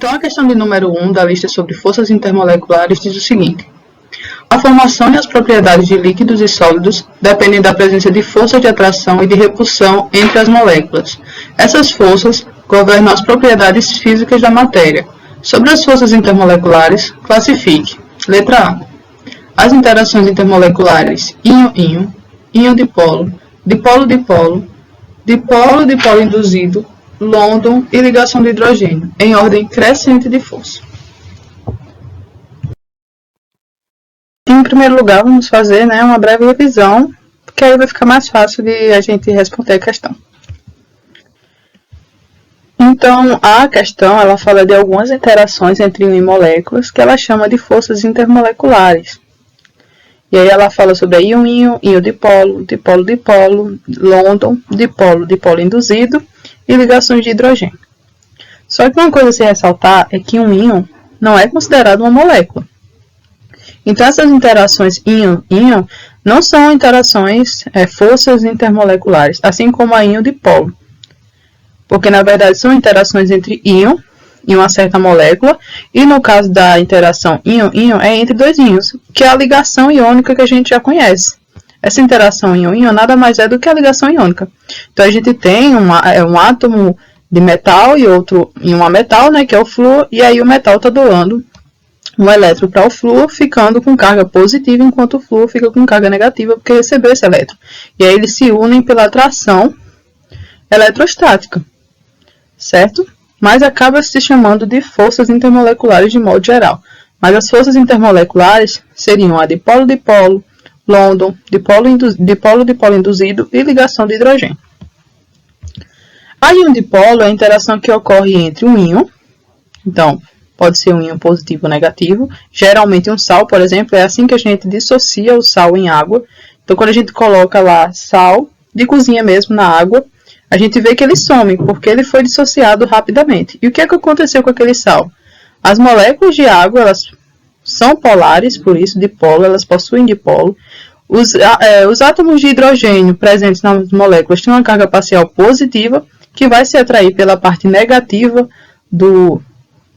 Então, a questão de número 1 da lista sobre forças intermoleculares diz o seguinte: a formação e as propriedades de líquidos e sólidos dependem da presença de forças de atração e de repulsão entre as moléculas. Essas forças governam as propriedades físicas da matéria. Sobre as forças intermoleculares, classifique. Letra A. As interações intermoleculares íon-íon, íon-dipolo, dipolo-dipolo, dipolo-dipolo induzido, London e ligação de hidrogênio, em ordem crescente de força. Em primeiro lugar, vamos fazer uma breve revisão, porque aí vai ficar mais fácil de a gente responder a questão. Então, a questão ela fala de algumas interações entre íon e moléculas que ela chama de forças intermoleculares. E aí ela fala sobre a íon-íon, íon-dipolo, dipolo-dipolo, London, dipolo-dipolo induzido e ligações de hidrogênio. Só que uma coisa a se ressaltar é que um íon não é considerado uma molécula. Então, essas interações íon-íon não são interações, forças intermoleculares, assim como a íon-dipolo. Porque, na verdade, são interações entre íon e uma certa molécula, e no caso da interação íon-íon é entre dois íons, que é a ligação iônica que a gente já conhece. Essa interação íon-íon nada mais é do que a ligação iônica. Então, a gente tem um átomo de metal e outro íon ametal, que é o flúor, e aí o metal está doando um elétron para o flúor, ficando com carga positiva, enquanto o flúor fica com carga negativa, porque recebeu esse elétron. E aí eles se unem pela atração eletrostática, certo? Mas acaba se chamando de forças intermoleculares de modo geral. Mas as forças intermoleculares seriam a dipolo-dipolo, London, dipolo-dipolo induzido e ligação de hidrogênio. A íon-dipolo é a interação que ocorre entre um íon, então pode ser um íon positivo ou negativo, geralmente um sal, por exemplo, é assim que a gente dissocia o sal em água. Então, quando a gente coloca lá sal de cozinha mesmo na água, a gente vê que ele some, porque ele foi dissociado rapidamente. E o que é que aconteceu com aquele sal? As moléculas de água, elas são polares, por isso dipolo, elas possuem dipolo. Os átomos de hidrogênio presentes nas moléculas têm uma carga parcial positiva, que vai se atrair pela parte negativa do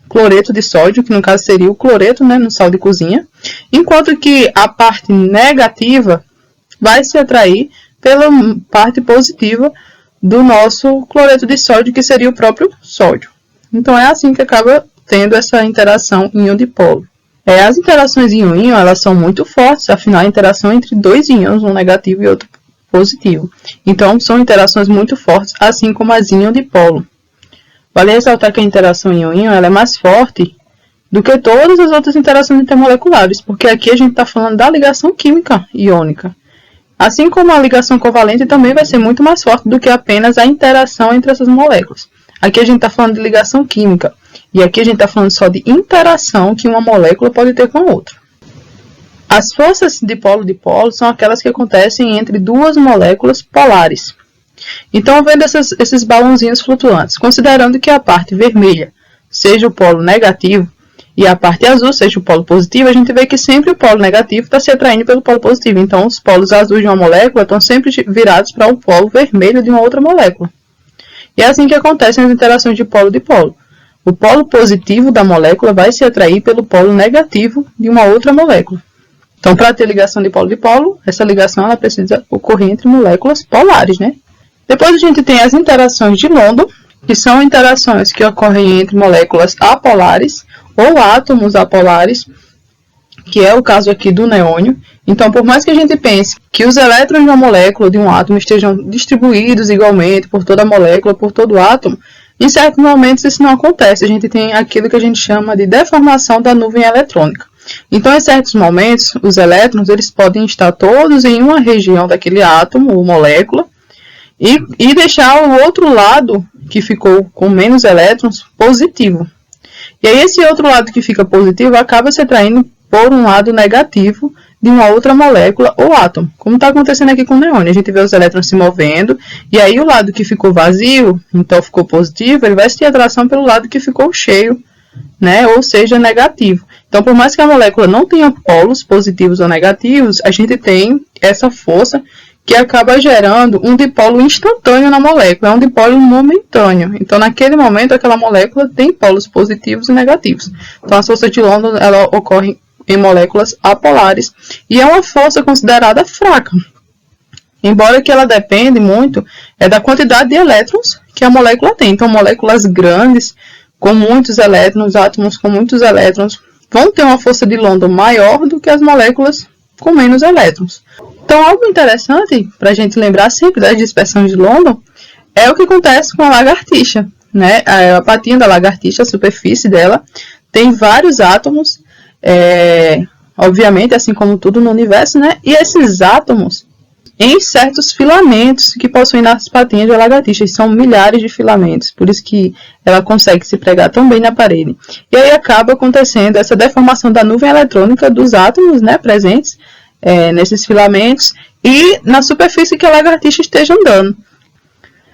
cloreto de sódio, que no caso seria o cloreto, no sal de cozinha, enquanto que a parte negativa vai se atrair pela parte positiva do nosso cloreto de sódio, que seria o próprio sódio. Então, é assim que acaba tendo essa interação íon-dipolo. As interações íon-íon, elas são muito fortes, afinal, a interação entre dois íons, um negativo e outro positivo. Então, são interações muito fortes, assim como as íon-dipolo. Vale ressaltar que a interação íon-íon ela é mais forte do que todas as outras interações intermoleculares, porque aqui a gente está falando da ligação química iônica. Assim como a ligação covalente também vai ser muito mais forte do que apenas a interação entre essas moléculas. Aqui a gente está falando de ligação química, e aqui a gente está falando só de interação que uma molécula pode ter com a outra. As forças dipolo-dipolo são aquelas que acontecem entre duas moléculas polares. Então, vendo esses balãozinhos flutuantes, considerando que a parte vermelha seja o polo negativo e a parte azul seja o polo positivo, a gente vê que sempre o polo negativo está se atraindo pelo polo positivo. Então, os polos azuis de uma molécula estão sempre virados para o polo vermelho de uma outra molécula. E é assim que acontecem as interações de polo-dipolo. O polo positivo da molécula vai se atrair pelo polo negativo de uma outra molécula. Então, para ter ligação de polo-dipolo, essa ligação ela precisa ocorrer entre moléculas polares, Depois a gente tem as interações de London, que são interações que ocorrem entre moléculas apolares ou átomos apolares, que é o caso aqui do neônio. Então, por mais que a gente pense que os elétrons de uma molécula, de um átomo, estejam distribuídos igualmente por toda a molécula, por todo o átomo, em certos momentos isso não acontece. A gente tem aquilo que a gente chama de deformação da nuvem eletrônica. Então, em certos momentos, os elétrons eles podem estar todos em uma região daquele átomo ou molécula, e deixar o outro lado, que ficou com menos elétrons, positivo. E aí esse outro lado que fica positivo acaba se atraindo por um lado negativo de uma outra molécula ou átomo, como está acontecendo aqui com o neônio. A gente vê os elétrons se movendo, e aí o lado que ficou vazio, então ficou positivo, ele vai ter atração pelo lado que ficou cheio, ou seja, negativo. Então, por mais que a molécula não tenha polos positivos ou negativos, a gente tem essa força que acaba gerando um dipolo instantâneo na molécula, é um dipolo momentâneo. Então, naquele momento, aquela molécula tem polos positivos e negativos. Então, a força de London, ela ocorre em moléculas apolares e é uma força considerada fraca. Embora que ela depende muito da quantidade de elétrons que a molécula tem. Então, moléculas grandes, com muitos elétrons, átomos com muitos elétrons, vão ter uma força de London maior do que as moléculas com menos elétrons. Então, algo interessante para a gente lembrar sempre das dispersões de London é o que acontece com a lagartixa, né? A patinha da lagartixa, a superfície dela, tem vários átomos, obviamente, assim como tudo no universo, né? E esses átomos em certos filamentos que possuem nas patinhas da lagartixa. São milhares de filamentos, por isso que ela consegue se pregar tão bem na parede. E aí acaba acontecendo essa deformação da nuvem eletrônica dos átomos, né, presentes nesses filamentos e na superfície que a lagartixa esteja andando.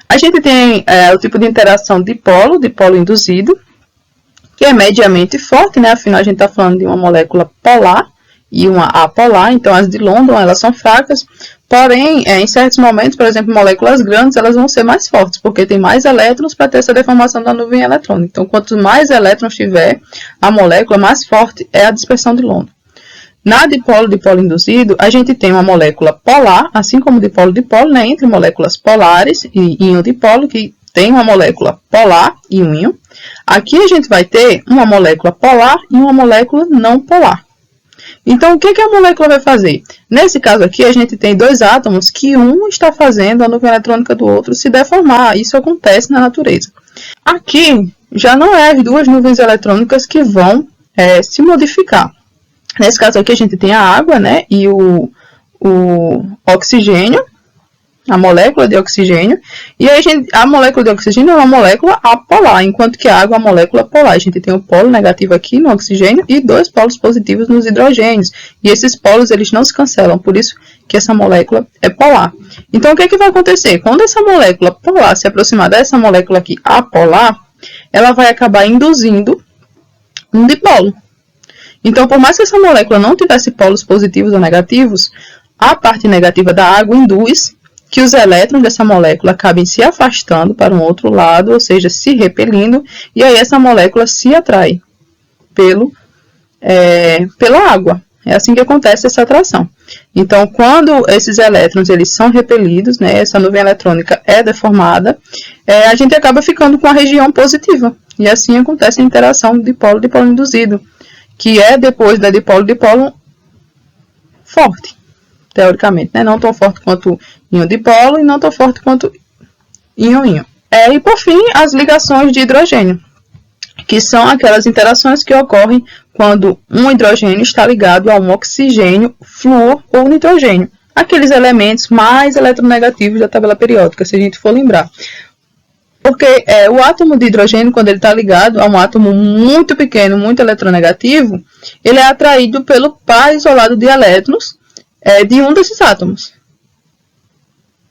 A gente tem o tipo de interação dipolo induzido, que é mediamente forte, né? Afinal, a gente está falando de uma molécula polar e uma apolar, então as de London elas são fracas, porém, em certos momentos, por exemplo, moléculas grandes, elas vão ser mais fortes, porque tem mais elétrons para ter essa deformação da nuvem eletrônica. Então, quanto mais elétrons tiver a molécula, mais forte é a dispersão de London. Na dipolo induzido, a gente tem uma molécula polar, assim como dipolo, né, entre moléculas polares e íon-dipolo, que tem uma molécula polar e um íon. Aqui a gente vai ter uma molécula polar e uma molécula não polar. Então, o que a molécula vai fazer? Nesse caso aqui, a gente tem dois átomos que um está fazendo a nuvem eletrônica do outro se deformar. Isso acontece na natureza. Aqui, já não é as duas nuvens eletrônicas que vão se modificar. Nesse caso aqui, a gente tem a água, né, e o oxigênio, a molécula de oxigênio, e aí a molécula de oxigênio é uma molécula apolar, enquanto que a água é uma molécula polar. A gente tem um polo negativo aqui no oxigênio e dois polos positivos nos hidrogênios, e esses polos eles não se cancelam, por isso que essa molécula é polar. Então, o que vai acontecer? Quando essa molécula polar se aproximar dessa molécula aqui apolar, ela vai acabar induzindo um dipolo. Então, por mais que essa molécula não tivesse polos positivos ou negativos, a parte negativa da água induz que os elétrons dessa molécula acabem se afastando para um outro lado, ou seja, se repelindo, e aí essa molécula se atrai pela água. É assim que acontece essa atração. Então, quando esses elétrons eles são repelidos, né, essa nuvem eletrônica é deformada, a gente acaba ficando com a região positiva. E assim acontece a interação dipolo-dipolo induzido, que é depois da dipolo-dipolo forte, teoricamente, né? Não tão forte quanto íon-dipolo e não tão forte quanto íon-íon. E por fim, as ligações de hidrogênio, que são aquelas interações que ocorrem quando um hidrogênio está ligado a um oxigênio, flúor ou nitrogênio, aqueles elementos mais eletronegativos da tabela periódica, se a gente for lembrar. Porque o átomo de hidrogênio, quando ele está ligado a um átomo muito pequeno, muito eletronegativo, ele é atraído pelo par isolado de elétrons de um desses átomos.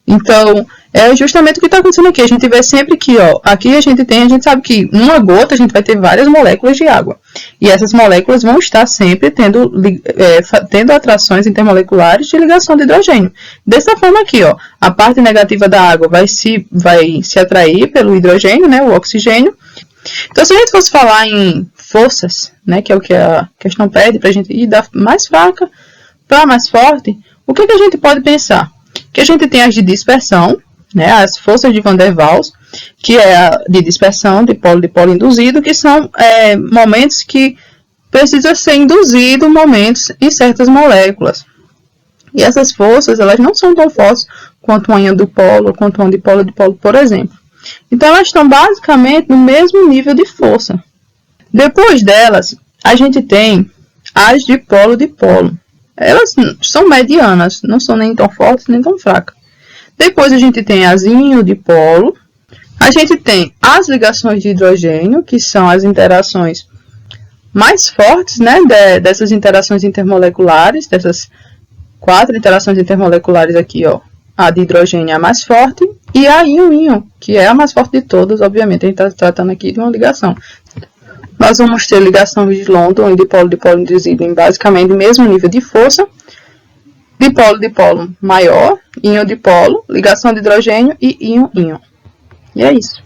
Então, é justamente o que está acontecendo aqui. A gente vê sempre que, aqui a gente sabe que numa gota a gente vai ter várias moléculas de água. E essas moléculas vão estar sempre tendo atrações intermoleculares de ligação de hidrogênio. Dessa forma aqui, a parte negativa da água vai se atrair pelo hidrogênio, né, o oxigênio. Então, se a gente fosse falar em forças, né, que é o que a questão pede para a gente ir da mais fraca para mais forte, o que a gente pode pensar? Que a gente tem as de dispersão, né, as forças de Van der Waals, que é a de dispersão, dipolo induzido, que são momentos que precisa ser induzido momentos em certas moléculas. E essas forças, elas não são tão fortes quanto um íon-dipolo, quanto um dipolo-dipolo, por exemplo. Então, elas estão basicamente no mesmo nível de força. Depois delas, a gente tem as dipolo-dipolo. Elas são medianas, não são nem tão fortes nem tão fracas. Depois a gente tem as íon-dipolo. A gente tem as ligações de hidrogênio, que são as interações mais fortes, né, dessas interações intermoleculares, dessas 4 interações intermoleculares aqui, a de hidrogênio é a mais forte, e a íon-íon, que é a mais forte de todas, obviamente, a gente está tratando aqui de uma ligação. Nós vamos ter ligação de London e dipolo-dipolo induzido em basicamente o mesmo nível de força. Dipolo maior, íon-dipolo, ligação de hidrogênio e íon-íon. E é isso.